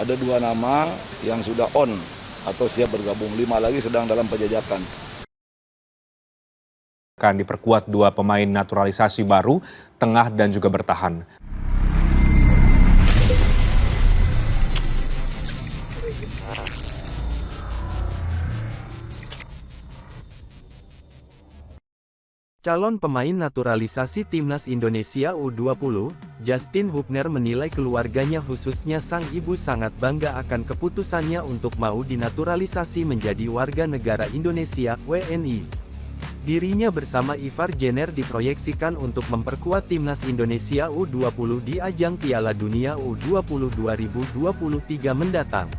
Ada 2 nama yang sudah on atau siap bergabung, 5 lagi sedang dalam penjajakan. Akan diperkuat 2 pemain naturalisasi baru, tengah dan juga bertahan. Calon pemain naturalisasi Timnas Indonesia U20, Justin Hubner menilai keluarganya khususnya sang ibu sangat bangga akan keputusannya untuk mau dinaturalisasi menjadi warga negara Indonesia, WNI. Dirinya bersama Ivar Jenner diproyeksikan untuk memperkuat Timnas Indonesia U20 di ajang Piala Dunia U20 2023 mendatang.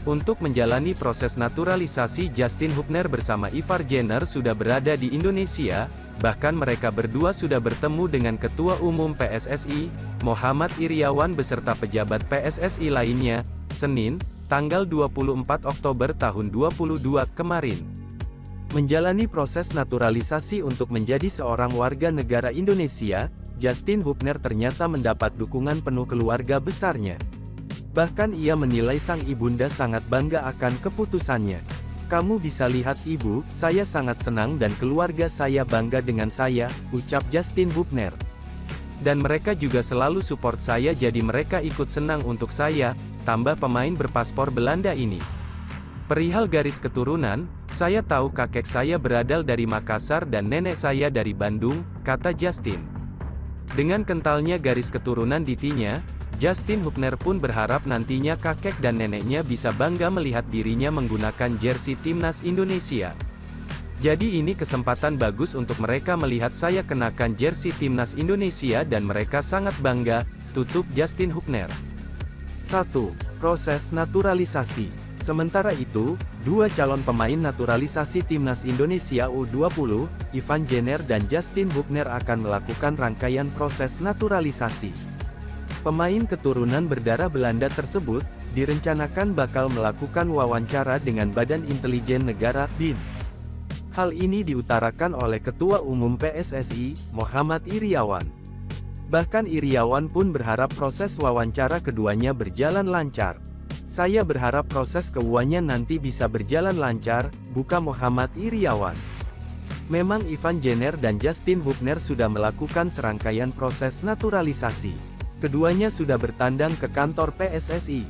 Untuk menjalani proses naturalisasi, Justin Hubner bersama Ivar Jenner sudah berada di Indonesia, bahkan mereka berdua sudah bertemu dengan Ketua Umum PSSI, Muhammad Iriawan beserta pejabat PSSI lainnya, Senin, tanggal 24 Oktober tahun 2022 kemarin. Menjalani proses naturalisasi untuk menjadi seorang warga negara Indonesia, Justin Hubner ternyata mendapat dukungan penuh keluarga besarnya. Bahkan ia menilai sang ibunda sangat bangga akan keputusannya. "Kamu bisa lihat ibu, saya sangat senang dan keluarga saya bangga dengan saya," ucap Justin Hubner. "Dan mereka juga selalu support saya jadi mereka ikut senang untuk saya," tambah pemain berpaspor Belanda ini. "Perihal garis keturunan, saya tahu kakek saya berasal dari Makassar dan nenek saya dari Bandung," kata Justin. Dengan kentalnya garis keturunan di T-nya, Justin Hubner pun berharap nantinya kakek dan neneknya bisa bangga melihat dirinya menggunakan jersey Timnas Indonesia. "Jadi ini kesempatan bagus untuk mereka melihat saya kenakan jersey Timnas Indonesia dan mereka sangat bangga," tutup Justin Hubner. 1. Proses naturalisasi. Sementara itu, 2 calon pemain naturalisasi Timnas Indonesia U20, Ivar Jenner dan Justin Hubner akan melakukan rangkaian proses naturalisasi. Pemain keturunan berdarah Belanda tersebut, direncanakan bakal melakukan wawancara dengan Badan Intelijen Negara, BIN. Hal ini diutarakan oleh Ketua Umum PSSI, Muhammad Iriawan. Bahkan Iriawan pun berharap proses wawancara keduanya berjalan lancar. "Saya berharap proses keduanya nanti bisa berjalan lancar," buka Muhammad Iriawan. Memang Ivar Jenner dan Justin Hubner sudah melakukan serangkaian proses naturalisasi. Keduanya sudah bertandang ke kantor PSSI.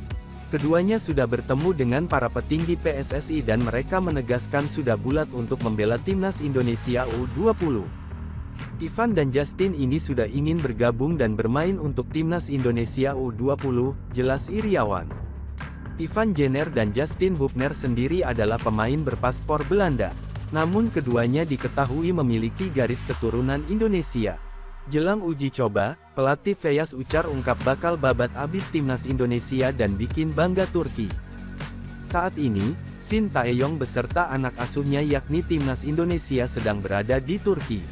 Keduanya sudah bertemu dengan para petinggi PSSI dan mereka menegaskan sudah bulat untuk membela Timnas Indonesia U20. Ivan dan Justin ini sudah ingin bergabung dan bermain untuk Timnas Indonesia U20, jelas Iriawan. Ivar Jenner dan Justin Hubner sendiri adalah pemain berpaspor Belanda. Namun keduanya diketahui memiliki garis keturunan Indonesia. Jelang uji coba, pelatih Feyyaz Uçar ungkap bakal babat abis Timnas Indonesia dan bikin bangga Turki. Saat ini, Shin Tae-yong beserta anak asuhnya yakni Timnas Indonesia sedang berada di Turki.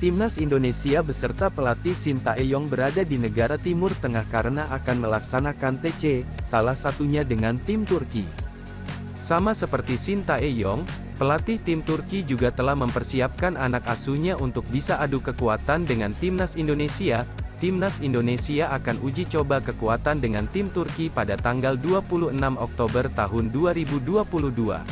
Timnas Indonesia beserta pelatih Shin Tae-yong berada di negara Timur Tengah karena akan melaksanakan TC, salah satunya dengan tim Turki. Sama seperti Shin Tae-yong, pelatih tim Turki juga telah mempersiapkan anak asuhnya untuk bisa adu kekuatan dengan Timnas Indonesia. Timnas Indonesia akan uji coba kekuatan dengan tim Turki pada tanggal 26 Oktober tahun 2022.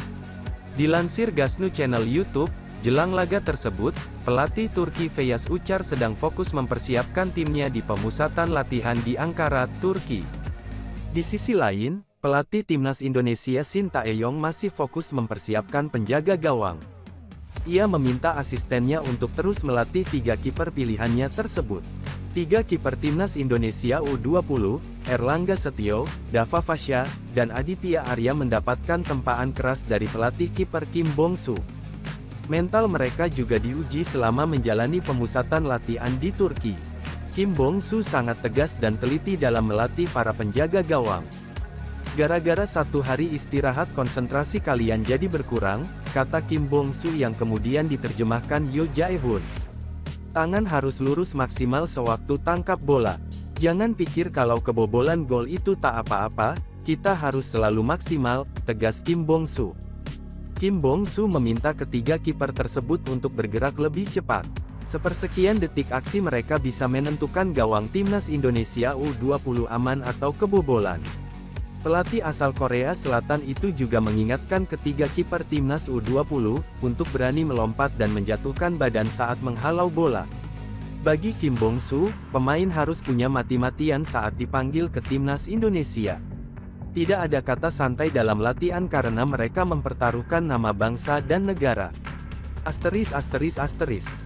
Dilansir Gasnu Channel YouTube, jelang laga tersebut, pelatih Turki Feyyaz Uçar sedang fokus mempersiapkan timnya di pemusatan latihan di Ankara, Turki. Di sisi lain, pelatih Timnas Indonesia Shin Tae-yong masih fokus mempersiapkan penjaga gawang. Ia meminta asistennya untuk terus melatih 3 kiper pilihannya tersebut. 3 kiper Timnas Indonesia U20, Erlangga Setio, Dava Fasya, dan Aditya Arya mendapatkan tempaan keras dari pelatih kiper Kim Bong-soo. Mental mereka juga diuji selama menjalani pemusatan latihan di Turki. Kim Bong-soo sangat tegas dan teliti dalam melatih para penjaga gawang. "Gara-gara 1 hari istirahat konsentrasi kalian jadi berkurang," kata Kim Bong-soo yang kemudian diterjemahkan Yo Jae-hoon. "Tangan harus lurus maksimal sewaktu tangkap bola. Jangan pikir kalau kebobolan gol itu tak apa-apa, kita harus selalu maksimal," tegas Kim Bong-soo. Kim Bong-soo meminta ketiga kiper tersebut untuk bergerak lebih cepat. Sepersekian detik aksi mereka bisa menentukan gawang Timnas Indonesia U20 aman atau kebobolan. Pelatih asal Korea Selatan itu juga mengingatkan ketiga kiper timnas U20 untuk berani melompat dan menjatuhkan badan saat menghalau bola. Bagi Kim Bong-su, pemain harus punya mati-matian saat dipanggil ke timnas Indonesia. Tidak ada kata santai dalam latihan karena mereka mempertaruhkan nama bangsa dan negara. Asteris asteris asteris.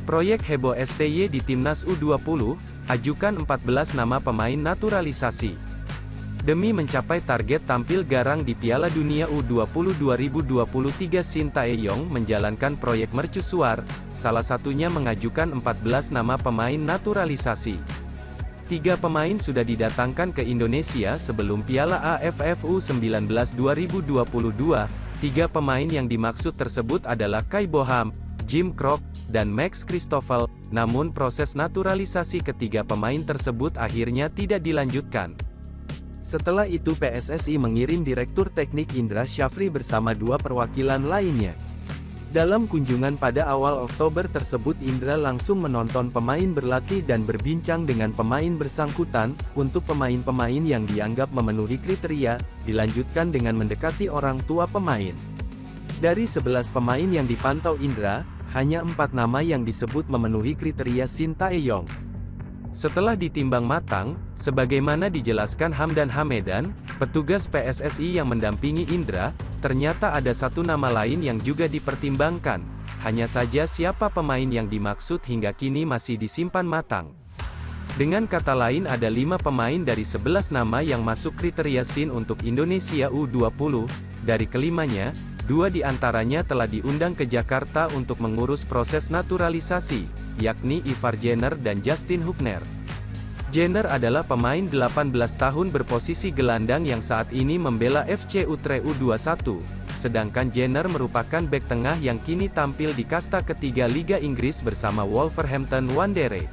Proyek heboh STY di Timnas U20, ajukan 14 nama pemain naturalisasi. Demi mencapai target tampil garang di Piala Dunia U20 2023, Shin Tae-yong menjalankan proyek mercusuar, salah satunya mengajukan 14 nama pemain naturalisasi. 3 pemain sudah didatangkan ke Indonesia sebelum Piala AFF U19 2022. 3 pemain yang dimaksud tersebut adalah Kai Boham, Jim Krok, dan Max Christoffel, namun proses naturalisasi ketiga pemain tersebut akhirnya tidak dilanjutkan. Setelah itu PSSI mengirim Direktur Teknik Indra Syafri bersama 2 perwakilan lainnya. Dalam kunjungan pada awal Oktober tersebut, Indra langsung menonton pemain berlatih dan berbincang dengan pemain bersangkutan. Untuk pemain-pemain yang dianggap memenuhi kriteria, dilanjutkan dengan mendekati orang tua pemain. Dari 11 pemain yang dipantau Indra, hanya 4 nama yang disebut memenuhi kriteria Shin Tae-yong. Setelah ditimbang matang, sebagaimana dijelaskan Hamdan Hamedan, petugas PSSI yang mendampingi Indra, ternyata ada 1 nama lain yang juga dipertimbangkan. Hanya saja siapa pemain yang dimaksud hingga kini masih disimpan matang. Dengan kata lain ada 5 pemain dari 11 nama yang masuk kriteria Shin untuk Indonesia U20, dari kelimanya, 2 diantaranya telah diundang ke Jakarta untuk mengurus proses naturalisasi, yakni Ivar Jenner dan Justin Hubner. Jenner adalah pemain 18 tahun berposisi gelandang yang saat ini membela FC Utrecht U21, sedangkan Jenner merupakan bek tengah yang kini tampil di kasta ketiga Liga Inggris bersama Wolverhampton Wanderers.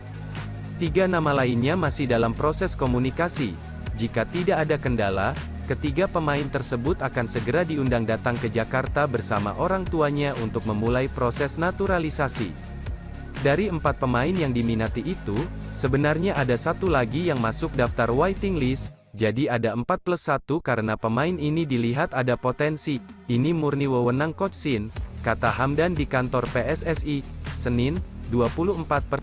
3 nama lainnya masih dalam proses komunikasi. Jika tidak ada kendala, ketiga pemain tersebut akan segera diundang datang ke Jakarta bersama orang tuanya untuk memulai proses naturalisasi. Dari 4 pemain yang diminati itu, sebenarnya ada 1 lagi yang masuk daftar waiting list, jadi ada 4+1 karena pemain ini dilihat ada potensi. Ini murni wewenang Coach Shin, kata Hamdan di kantor PSSI, Senin, 24